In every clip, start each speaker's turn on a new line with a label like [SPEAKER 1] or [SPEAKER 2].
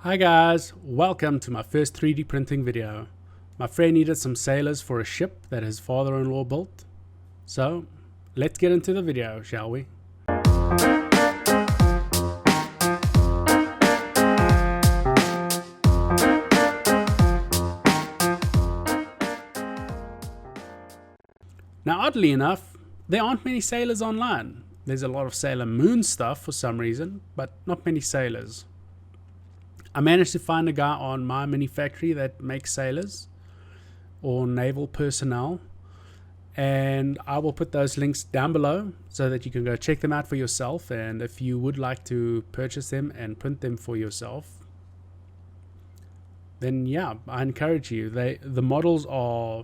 [SPEAKER 1] Hi guys, welcome to my first 3D printing video. My friend needed some sailors for a ship that his father-in-law built. So, let's get into the video, shall we? Now oddly enough, there aren't many sailors online. There's a lot of Sailor Moon stuff for some reason, but not many sailors. I managed to find a guy on My Mini Factory that makes sailors or naval personnel, and I will put those links down below so that you can go check them out for yourself. And if you would like to purchase them and print them for yourself, then yeah, I encourage you. The models are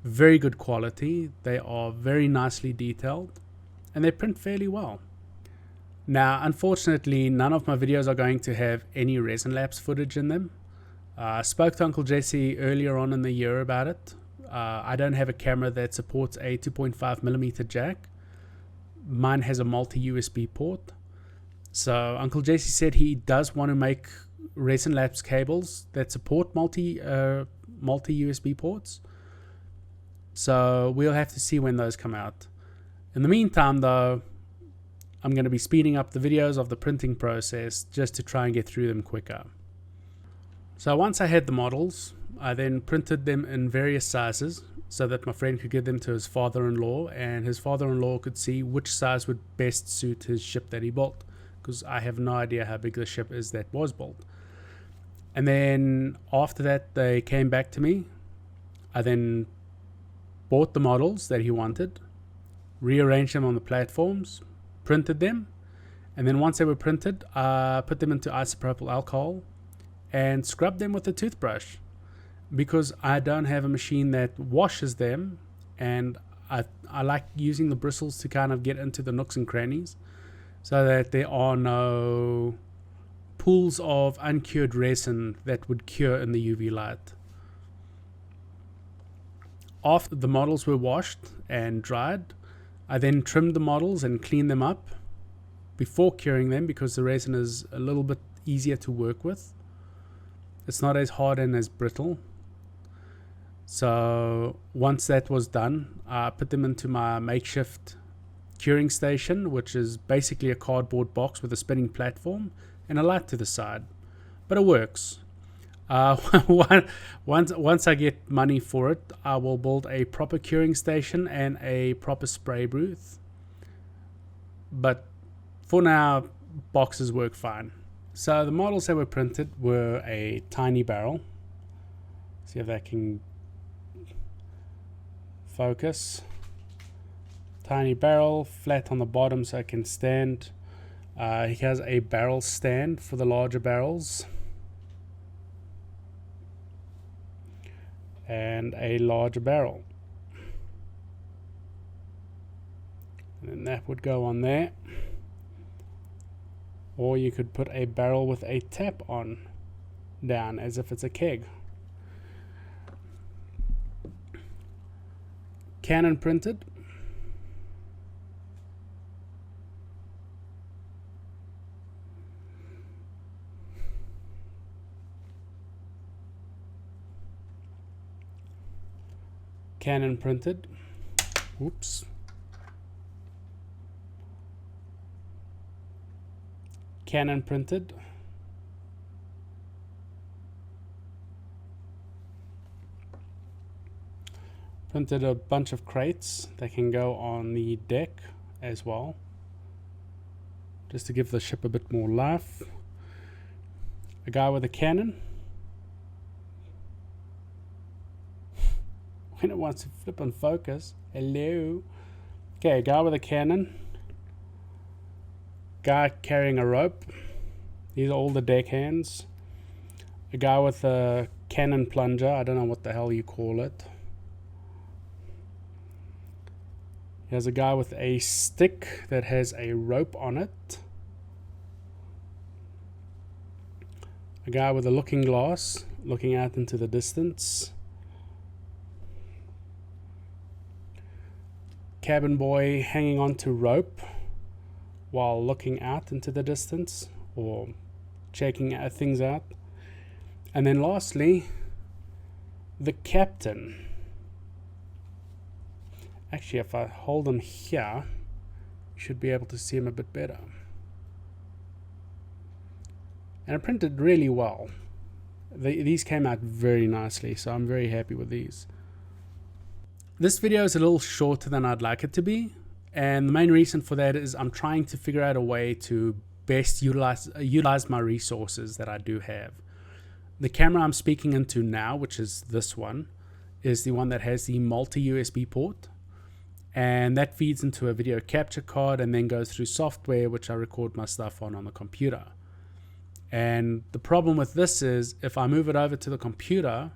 [SPEAKER 1] very good quality, they are very nicely detailed, and they print fairly well. Now, unfortunately, none of my videos are going to have any Resin Labs footage in them. I spoke to Uncle Jesse earlier on in the year about it. I don't have a camera that supports a 2.5mm jack. Mine has a multi-USB port. So Uncle Jesse said he does want to make Resin Labs cables that support multi-USB ports. So we'll have to see when those come out. In the meantime, though, I'm going to be speeding up the videos of the printing process just to try and get through them quicker. So once I had the models, I then printed them in various sizes so that my friend could give them to his father-in-law, and his father-in-law could see which size would best suit his ship that he built, because I have no idea how big the ship is that was built. And then after that, they came back to me. I then bought the models that he wanted, rearranged them on the platforms, printed them, and then once they were printed, I put them into isopropyl alcohol and scrubbed them with a toothbrush, because I don't have a machine that washes them, and I like using the bristles to kind of get into the nooks and crannies so that there are no pools of uncured resin that would cure in the UV light. After the models were washed and dried, I then trimmed the models and cleaned them up before curing them, because the resin is a little bit easier to work with. It's not as hard and as brittle. So once that was done, I put them into my makeshift curing station, which is basically a cardboard box with a spinning platform and a light to the side. But it works. Once I get money for it, I will build a proper curing station and a proper spray booth. But for now, boxes work fine. So the models that were printed were a tiny barrel. See if that can focus. Tiny barrel, flat on the bottom so it can stand. He has a barrel stand for the larger barrels, and a larger barrel, and then that would go on there. Or you could put a barrel with a tap on down as if it's a keg. Canon printed. Canon printed. Oops. Canon printed. Printed a bunch of crates that can go on the deck as well, just to give the ship a bit more life. A guy with a Canon. When it wants to flip and focus. Hello. Okay, a guy with a Canon. Guy carrying a rope. These are all the deckhands. A guy with a Canon plunger. I don't know what the hell you call it. There's a guy with a stick that has a rope on it. A guy with a looking glass looking out into the distance. Cabin boy hanging onto rope while looking out into the distance, or checking things out. And then lastly, the Captain. Actually, if I hold him here, you should be able to see him a bit better. And it printed really well. These came out very nicely, so I'm very happy with these. This video is a little shorter than I'd like it to be, and the main reason for that is I'm trying to figure out a way to best utilize my resources that I do have. The camera I'm speaking into now, which is this one, is the one that has the multi-USB port, and that feeds into a video capture card and then goes through software which I record my stuff on the computer. And the problem with this is if I move it over to the computer,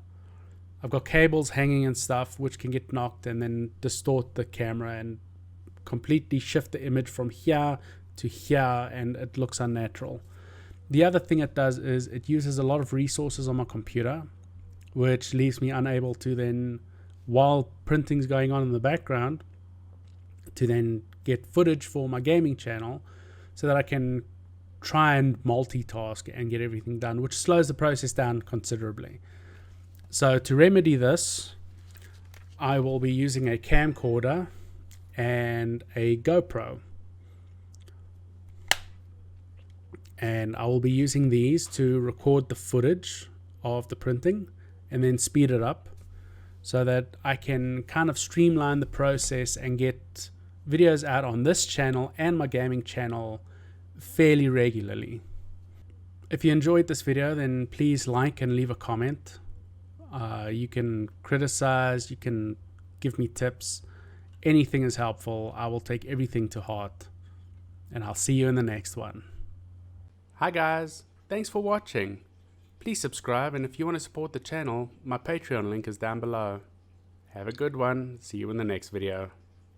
[SPEAKER 1] I've got cables hanging and stuff which can get knocked and then distort the camera and completely shift the image from here to here, and it looks unnatural. The other thing it does is it uses a lot of resources on my computer, which leaves me unable to then, while printing's going on in the background, to then get footage for my gaming channel so that I can try and multitask and get everything done, which slows the process down considerably. So to remedy this, I will be using a camcorder and a GoPro. And I will be using these to record the footage of the printing and then speed it up so that I can kind of streamline the process and get videos out on this channel and my gaming channel fairly regularly. If you enjoyed this video, then please like and leave a comment. You can criticize, you can give me tips. Anything is helpful. I will take everything to heart. And I'll see you in the next one. Hi guys, thanks for watching. Please subscribe, and if you want to support the channel, my Patreon link is down below. Have a good one. See you in the next video.